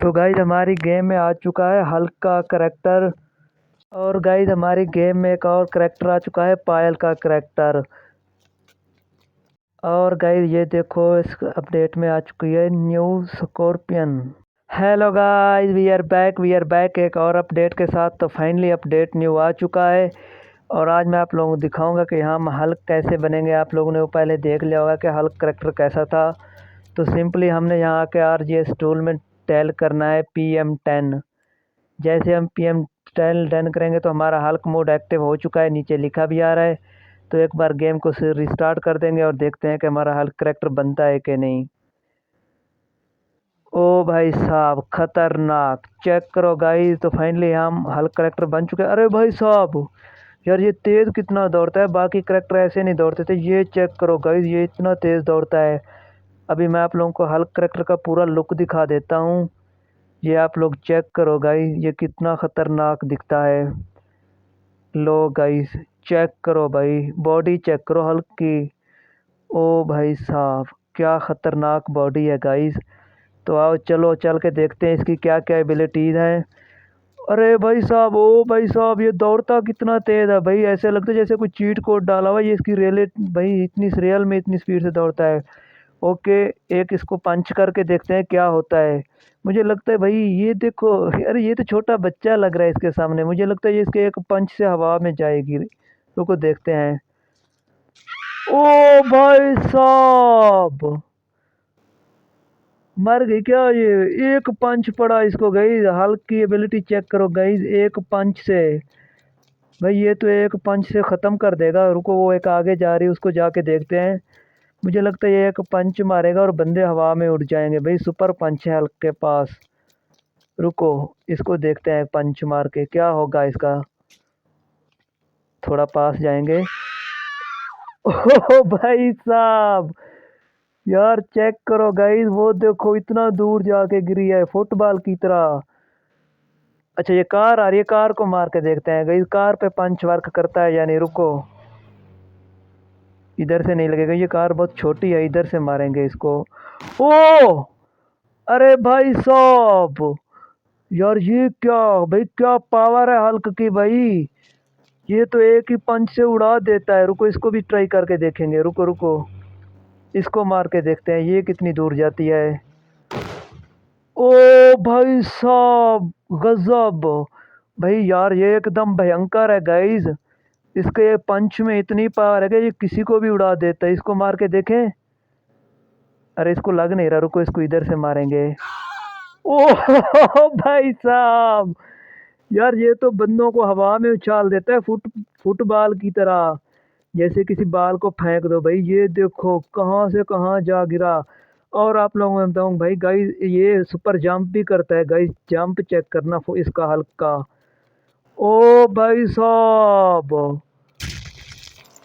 तो गाइज हमारी गेम में आ चुका है हल्क का करैक्टर। और गाइज हमारी गेम में एक और करैक्टर आ चुका है पायल का करैक्टर। और गाइज ये देखो इस अपडेट में आ चुकी है new scorpion. Hello guys we are back एक और अपडेट के साथ। तो फाइनली अपडेट न्यू आ चुका है और आज मैं आप लोगों को दिखाऊंगा कि हम हल्क कैसे बनेंगे। आप लोगों ने वो पहले देख लिया होगा कि हल्क करैक्टर कैसा था। तो सिंपली हमने यहाँ के RGS टूल में टैल करना है PM10। जैसे हम PM10 डन करेंगे तो हमारा हल्क मोड एक्टिव हो चुका है, नीचे लिखा भी आ रहा है। तो एक बार गेम को रिस्टार्ट कर देंगे और देखते हैं कि हमारा हल्क करैक्टर बनता है कि नहीं। ओ भाई साहब खतरनाक, चेक करो गाइस। तो फाइनली हम हल्क करैक्टर बन चुके हैं। अरे भाई साहब यार ये तेज़ कितना दौड़ता है, बाकी करैक्टर ऐसे नहीं दौड़ते थे। ये चेक करो गाइस, ये इतना तेज़ दौड़ता है। अभी मैं आप लोगों को हल्क करैक्टर का पूरा लुक दिखा देता हूँ। ये आप लोग चेक करो गाइस, ये कितना खतरनाक दिखता है। लो गाइस चेक करो भाई, बॉडी चेक करो हल्क की। ओ भाई साहब क्या खतरनाक बॉडी है गाइस। तो आओ चलो चल के देखते हैं इसकी क्या क्या एबिलिटीज़ हैं। अरे भाई साहब, ओ भाई साहब ये दौड़ता कितना तेज़ है भाई, ऐसे लगता है जैसे कोई चीट कोड डाला हुआ है। ये इसकी रेल भाई इतनी रियल में इतनी स्पीड से दौड़ता है। ओके, एक इसको पंच करके देखते हैं क्या होता है। मुझे लगता है भाई ये देखो, अरे ये तो छोटा बच्चा लग रहा है इसके सामने। मुझे लगता है ये इसके एक पंच से हवा में जाएगी। रुको देखते हैं। ओ भाई साहब मर गई क्या ये, एक पंच पड़ा इसको गाइस। हल्क की एबिलिटी चेक करो गाइस, एक पंच से भाई ये तो एक पंच से ख़त्म कर देगा। रुको वो एक आगे जा रही है, उसको जाके देखते हैं। मुझे लगता है ये एक पंच मारेगा और बंदे हवा में उड़ जाएंगे भाई। सुपर पंच है हल्क के पास। रुको इसको देखते हैं पंच मार के क्या होगा इसका। थोड़ा पास जाएंगे। ओह भाई साहब यार चेक करो गाइस, वो देखो इतना दूर जाके गिरी है फुटबॉल की तरह। अच्छा ये कार आ रही है, कार को मार के देखते हैं गाइस, कार पे पंच वर्क करता है यानी। रुको इधर से नहीं लगेगा, ये कार बहुत छोटी है, इधर से मारेंगे इसको। ओ अरे भाई साहब यार ये क्या भाई, क्या पावर है हल्क की भाई। ये तो एक ही पंच से उड़ा देता है। रुको इसको भी ट्राई करके देखेंगे। रुको रुको इसको मार के देखते हैं ये कितनी दूर जाती है। ओ भाई साहब गजब भाई, यार ये एकदम भयंकर है गाइज। इसके पंच में इतनी पावर है कि ये किसी को भी उड़ा देता है। इसको मार के देखें। अरे इसको लग नहीं रहा, रुको इसको इधर से मारेंगे। ओ भाई साहब यार ये तो बंदों को हवा में उछाल देता है फुटबॉल की तरह। जैसे किसी बाल को फेंक दो भाई। ये देखो कहाँ से कहाँ जा गिरा। और आप लोगों को बताऊँ भाई गाइस, ये सुपर जंप भी करता है गाइस। जंप चेक करना इसका हल्क का। ओ भाई साहब,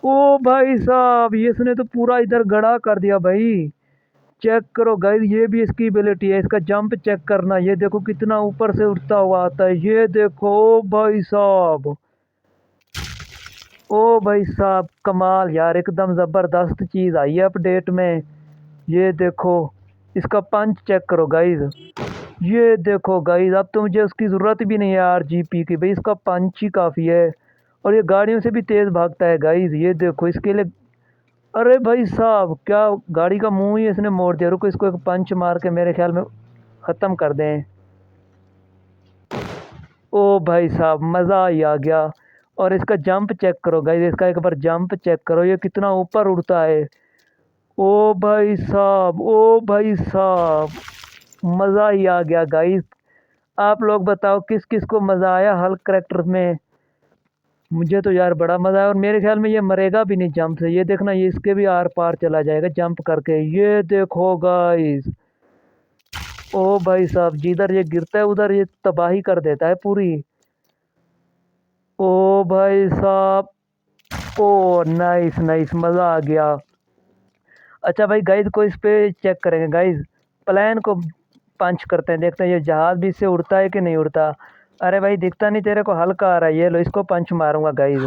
ओ भाई साहब ये इसने तो पूरा इधर गड़ा कर दिया भाई। चेक करो गाइस, ये भी इसकी एबिलिटी है। इसका जंप चेक करना, ये देखो कितना ऊपर से उठता हुआ आता है। ये देखो ओ भाई साहब, ओ भाई साहब कमाल यार, एकदम ज़बरदस्त चीज़ आई है अपडेट में। ये देखो इसका पंच चेक करो गाइस। ये देखो गाइस, अब तो मुझे उसकी ज़रूरत भी नहीं है RGP की भाई, इसका पंच ही काफ़ी है। और ये गाड़ियों से भी तेज़ भागता है गाइस। ये देखो इसके लिए, अरे भाई साहब क्या गाड़ी का मुंह ही इसने मोड़ दिया। रुको इसको एक पंच मार के मेरे ख्याल में ख़त्म कर दें। ओ भाई साहब मज़ा ही आ गया। और इसका जंप चेक करो गाइस, इसका एक बार जंप चेक करो, ये कितना ऊपर उड़ता है। ओ भाई साहब, ओ भाई साहब मज़ा ही आ गया गाइस। आप लोग बताओ किस किस को मज़ा आया हल्क करैक्टर में। मुझे तो यार बड़ा मज़ा आया और मेरे ख्याल में ये मरेगा भी नहीं जंप से। ये देखना ये इसके भी आर पार चला जाएगा जंप करके। ये देखो गाइस, ओ भाई साहब जिधर ये गिरता है उधर ये तबाही कर देता है पूरी। ओ भाई साहब, ओ नाइस नाइस मज़ा आ गया। अच्छा भाई गाइस को इस पे चेक करेंगे गाइस, प्लान को पंच करते हैं, देखते हैं ये जहाज़ भी इससे उड़ता है कि नहीं उड़ता। अरे भाई दिखता नहीं तेरे को, हल्का आ रहा है। ये लो इसको पंच मारूंगा गाइस।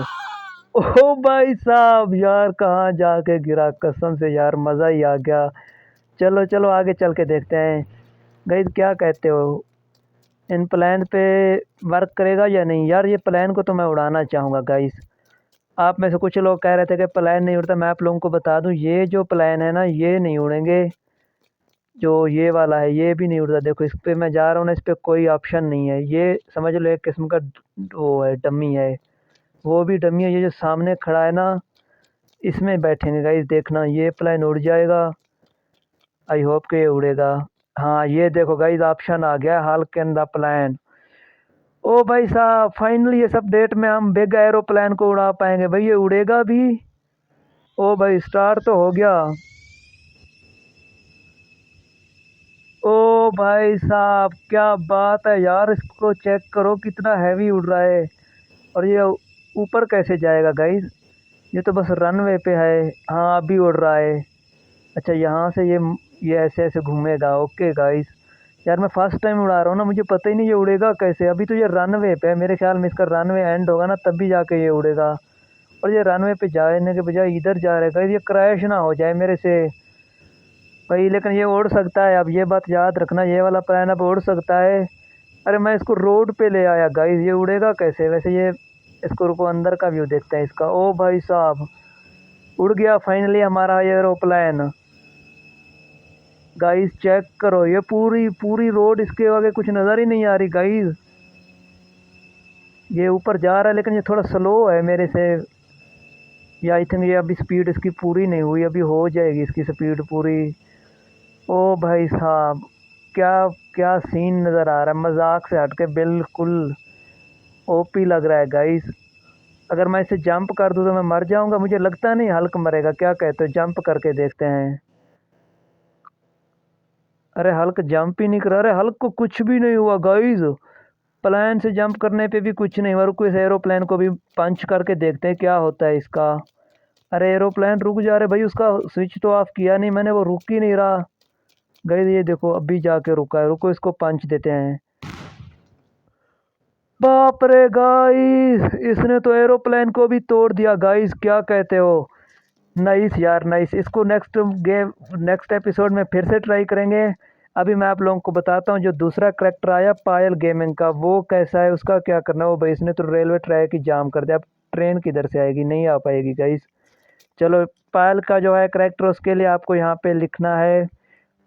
ओ भाई साहब यार कहाँ जाके गिरा, कसम से यार मज़ा ही आ गया। चलो चलो आगे चल के देखते हैं गाइस, क्या कहते हो। इन प्लान पे वर्क करेगा या नहीं यार। ये प्लान को तो मैं उड़ाना चाहूँगा गाइस। आप में से कुछ लोग कह रहे थे कि प्लान नहीं उड़ता, मैं आप लोगों को बता दूं ये जो प्लान है ना ये नहीं उड़ेंगे। जो ये वाला है ये भी नहीं उड़ता। देखो इस पे मैं जा रहा हूँ ना, इस पे कोई ऑप्शन नहीं है। ये समझ लो एक किस्म का वो है, डमी है। वो भी डमी है। ये जो सामने खड़ा है ना इसमें बैठेंगे गाइस। देखना ये प्लान उड़ जाएगा। आई होप कि ये उड़ेगा। हाँ ये देखो गाइस ऑप्शन आ गया, हल्क एंड द प्लान। ओ भाई साहब फाइनली इस अपडेट में हम बिग एरोप्लेन को उड़ा पाएंगे भाई। ये उड़ेगा भी। ओ भाई स्टार्ट तो हो गया। ओ भाई साहब क्या बात है यार, इसको चेक करो कितना हैवी उड़ रहा है। और ये ऊपर कैसे जाएगा गाइस। ये तो बस रनवे पे है। हाँ अभी उड़ रहा है। अच्छा यहाँ से ये ऐसे ऐसे घूमेगा। Okay guys. यार मैं फर्स्ट टाइम उड़ा रहा हूँ ना, मुझे पता ही नहीं ये उड़ेगा कैसे। अभी तो ये रनवे पे है, मेरे ख्याल में इसका रनवे एंड होगा ना तब भी जाके ये उड़ेगा। और ये रनवे पे जाने के बजाय इधर जा रहा है गाइस। ये क्रैश ना हो जाए मेरे से भाई। लेकिन ये उड़ सकता है, अब ये बात याद रखना, ये वाला प्लान अब उड़ सकता है। अरे मैं इसको रोड पे ले आया गाइस, ये उड़ेगा कैसे वैसे ये। इसको रुको अंदर का व्यू देखते हैं इसका। ओ भाई साहब उड़ गया फाइनली हमारा ये एरोप्लेन। गाइस चेक करो ये पूरी पूरी रोड इसके आगे कुछ नज़र ही नहीं आ रही गाइस। ये ऊपर जा रहा है लेकिन ये थोड़ा स्लो है मेरे से। या आई थिंक ये अभी स्पीड इसकी पूरी नहीं हुई, अभी हो जाएगी इसकी स्पीड पूरी। ओ भाई साहब क्या क्या सीन नज़र आ रहा है, मजाक से हटके बिल्कुल ओपी लग रहा है गाइस। अगर मैं इसे जंप कर दूं तो मैं मर जाऊंगा। मुझे लगता नहीं हल्क मरेगा, क्या कहते हो जंप करके देखते हैं। अरे हल्क जंप ही नहीं कर रहा। अरे हल्क को कुछ भी नहीं हुआ गाइस। प्लेन से जंप करने पे भी कुछ नहीं हुआ। रुको इस एरोप्लेन को भी पंच करके देखते हैं क्या होता है इसका। अरे एरोप्लेन रुक जा रहे भाई, उसका स्विच तो ऑफ किया नहीं मैंने, वो रुक ही नहीं रहा। गाइस ये देखो अभी जाके रुका है। रुको इसको पंच देते हैं। बाप रे गाइस, इसने तो एरोप्लेन को भी तोड़ दिया गाइस, क्या कहते हो। नाइस यार नाइस। इसको नेक्स्ट एपिसोड में फिर से ट्राई करेंगे। अभी मैं आप लोगों को बताता हूँ जो दूसरा करेक्टर आया पायल गेमिंग का, वो कैसा है, उसका क्या करना है। वो भाई इसने तो रेलवे ट्रैक ही जाम कर दिया। अब ट्रेन किधर से आएगी, नहीं आ पाएगी गाइस। चलो पायल का जो है करेक्टर उसके लिए आपको यहाँ पे लिखना है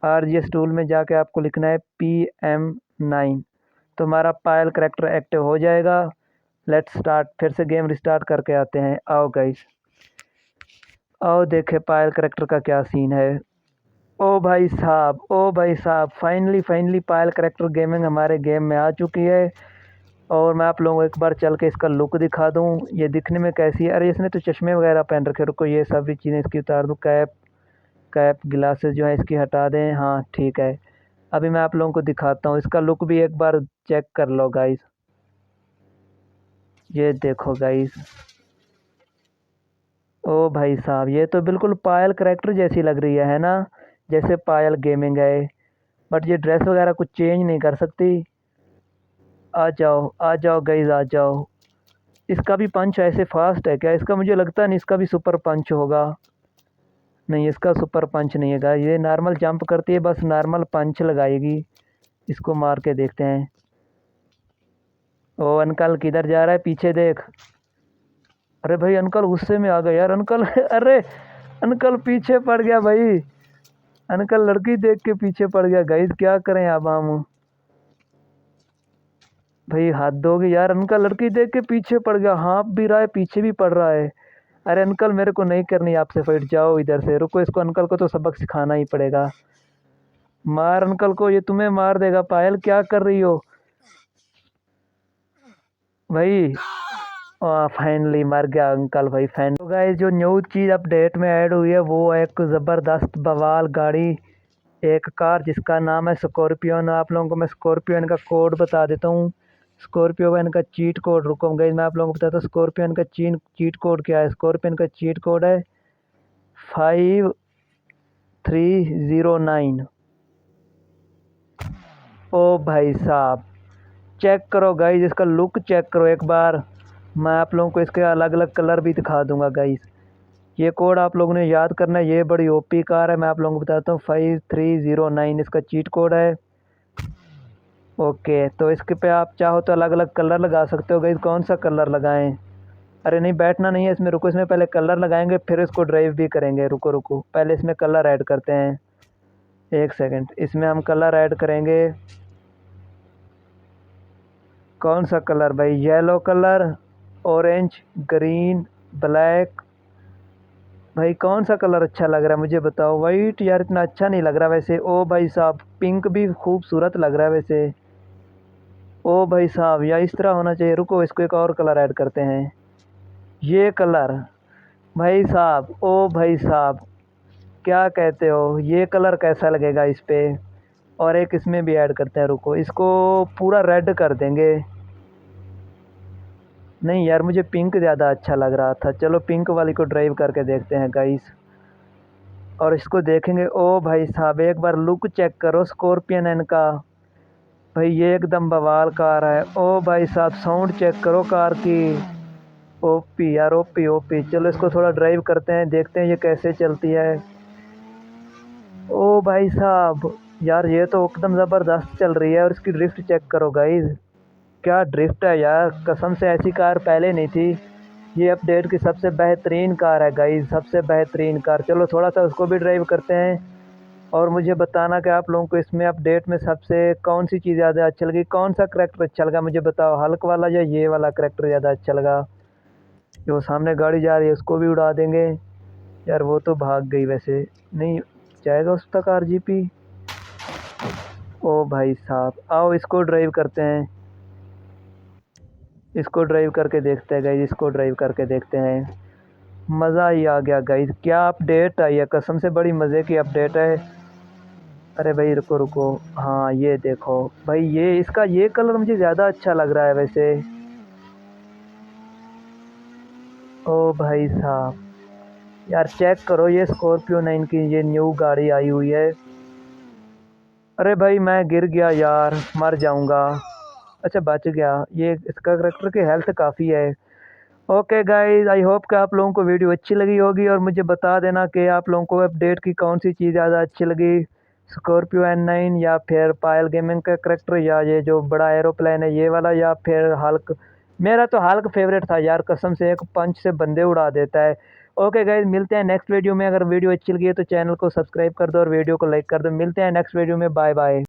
RGS टूल में जाके आपको लिखना है PM9। तो हमारा पायल करेक्टर एक्टिव हो जाएगा। लेट्स स्टार्ट, फिर से गेम रिस्टार्ट करके आते हैं। आओ गाइस आओ देखे पायल करेक्टर का क्या सीन है। ओ भाई साहब ओ भाई साहब फाइनली फाइनली पायल करेक्टर गेमिंग हमारे गेम में आ चुकी है। और मैं आप लोगों को एक बार चल के इसका लुक दिखा दूं ये दिखने में कैसी है। अरे इसने तो चश्मे वगैरह पहन रखे। रुको ये सभी चीज़ें इसकी उतार दूं। कैप कैप ग्लासेस जो है इसकी हटा दें। हाँ ठीक है। अभी मैं आप लोगों को दिखाता हूँ इसका लुक भी, एक बार चेक कर लो गाइस। ये देखो गाइस। ओ भाई साहब ये तो बिल्कुल पायल करेक्टर जैसी लग रही है ना, जैसे पायल गेमिंग है। बट ये ड्रेस वगैरह कुछ चेंज नहीं कर सकती। आ जाओ गाइस आ जाओ। इसका भी पंच ऐसे फास्ट है क्या इसका, मुझे लगता नहीं इसका भी सुपर पंच होगा। नहीं इसका सुपर पंच नहीं है गाइस, ये नॉर्मल जंप करती है, बस नॉर्मल पंच लगाएगी। इसको मार के देखते हैं। ओ अंकल किधर जा रहा है, पीछे देख। अरे भाई अंकल गुस्से में आ गए यार अंकल अरे अंकल पीछे पड़ गया भाई। अंकल लड़की देख के पीछे पड़ गया गाइस, क्या करें अब हम। भाई हाथ दोगे यार, अंकल लड़की देख के पीछे पड़ गया, हाँप भी रहा है पीछे भी पड़ रहा है। अरे अंकल मेरे को नहीं करनी आपसे फाइट, जाओ इधर से। रुको इसको अंकल को तो सबक सिखाना ही पड़ेगा। मार अंकल को, ये तुम्हें मार देगा। पायल क्या कर रही हो भाई। फाइनली मर गया अंकल भाई फैन। तो गाइस जो न्यू चीज़ अपडेट में ऐड हुई है वो है एक ज़बरदस्त बवाल गाड़ी, एक कार जिसका नाम है स्कॉर्पियन। आप लोगों को मैं स्कॉर्पियन का कोड बता देता हूँ। स्कॉर्पियन का चीट कोड, रुको गाइस मैं आप लोगों को बताता हूँ स्कॉर्पियन का चीट कोड क्या है। स्कॉर्पियन का चीट कोड है 5309। ओ भाई साहब चेक करो गाइस, इसका लुक चेक करो एक बार। मैं आप लोगों को इसके अलग अलग कलर भी दिखा दूंगा गाइस। ये कोड आप लोगों ने याद करना है, ये बड़ी OP कार है। मैं आप लोगों को बताता हूँ 5309 इसका चीट कोड है। ओके, तो इसके पे आप चाहो तो अलग अलग कलर लगा सकते हो गाइस। कौन सा कलर लगाएं? अरे नहीं, बैठना नहीं है इसमें, रुको, इसमें पहले कलर लगाएंगे फिर इसको ड्राइव भी करेंगे। रुको रुको, पहले इसमें कलर ऐड करते हैं। एक सेकंड, इसमें हम कलर ऐड करेंगे। कौन सा कलर भाई? Yellow colour, orange, green, black. भाई कौन सा कलर अच्छा लग रहा है मुझे बताओ। वाइट यार इतना अच्छा नहीं लग रहा वैसे। ओ भाई साहब, पिंक भी खूबसूरत लग रहा है वैसे। ओ भाई साहब, या इस तरह होना चाहिए। रुको, इसको एक और कलर ऐड करते हैं। ये कलर, भाई साहब, ओ भाई साहब, क्या कहते हो? ये कलर कैसा लगेगा इस पे? और एक इसमें भी ऐड करते हैं। रुको, इसको पूरा रेड कर देंगे। नहीं यार, मुझे पिंक ज़्यादा अच्छा लग रहा था। चलो पिंक वाली को ड्राइव करके देखते हैं गाइस। और इसको देखेंगे। ओ भाई साहब, एक बार लुक चेक करो स्कॉर्पियन एन का। भाई ये एकदम बवाल कार है। ओ भाई साहब, साउंड चेक करो कार की। ओपी यार, ओपी ओपी। चलो इसको थोड़ा ड्राइव करते हैं, देखते हैं ये कैसे चलती है। ओ भाई साहब, यार ये तो एकदम ज़बरदस्त चल रही है। और इसकी ड्रिफ्ट चेक करो गाइस, क्या ड्रिफ्ट है यार, कसम से ऐसी कार पहले नहीं थी। ये अपडेट की सबसे बेहतरीन कार है गाइस, सबसे बेहतरीन कार। चलो थोड़ा सा उसको भी ड्राइव करते हैं। और मुझे बताना कि आप लोगों को इसमें अपडेट में सबसे कौन सी चीज़ ज़्यादा अच्छा लगी, कौन सा करैक्टर अच्छा लगा मुझे बताओ। हल्क वाला या ये वाला करैक्टर ज़्यादा अच्छा लगा? जो सामने गाड़ी जा रही है उसको भी उड़ा देंगे। यार वो तो भाग गई वैसे। नहीं जाएगा उस तक आरजीपी। ओ भाई साहब, आओ इसको ड्राइव करते हैं। इसको ड्राइव करके देखते हैं गाइज, इसको ड्राइव करके देखते हैं। मज़ा ही आ गया गाइज, क्या अपडेट आई है, कसम से बड़ी मज़े की अपडेट है। अरे भाई रुको रुको, हाँ ये देखो भाई, ये इसका ये कलर मुझे ज़्यादा अच्छा लग रहा है वैसे। ओ भाई साहब, यार चेक करो ये स्कॉर्पियो 9 की ये न्यू गाड़ी आई हुई है। अरे भाई मैं गिर गया यार, मर जाऊंगा। अच्छा बच गया। ये इसका करेक्टर की हेल्थ काफ़ी है। ओके गाइस, आई होप कि आप लोगों को वीडियो अच्छी लगी होगी। और मुझे बता देना कि आप लोगों को अपडेट की कौन सी चीज़ ज़्यादा अच्छी लगी, स्कॉर्पियो N9 या फिर पायल गेमिंग का करेक्टर, या ये जो बड़ा एरोप्लेन है ये वाला, या फिर हल्क। मेरा तो हल्क फेवरेट था यार, कसम से एक पंच से बंदे उड़ा देता है। ओके गाइज, मिलते हैं नेक्स्ट वीडियो में। अगर वीडियो अच्छी लगी है तो चैनल को सब्सक्राइब कर दो और वीडियो को लाइक कर दो। मिलते हैं नेक्स्ट वीडियो में, बाय बाय।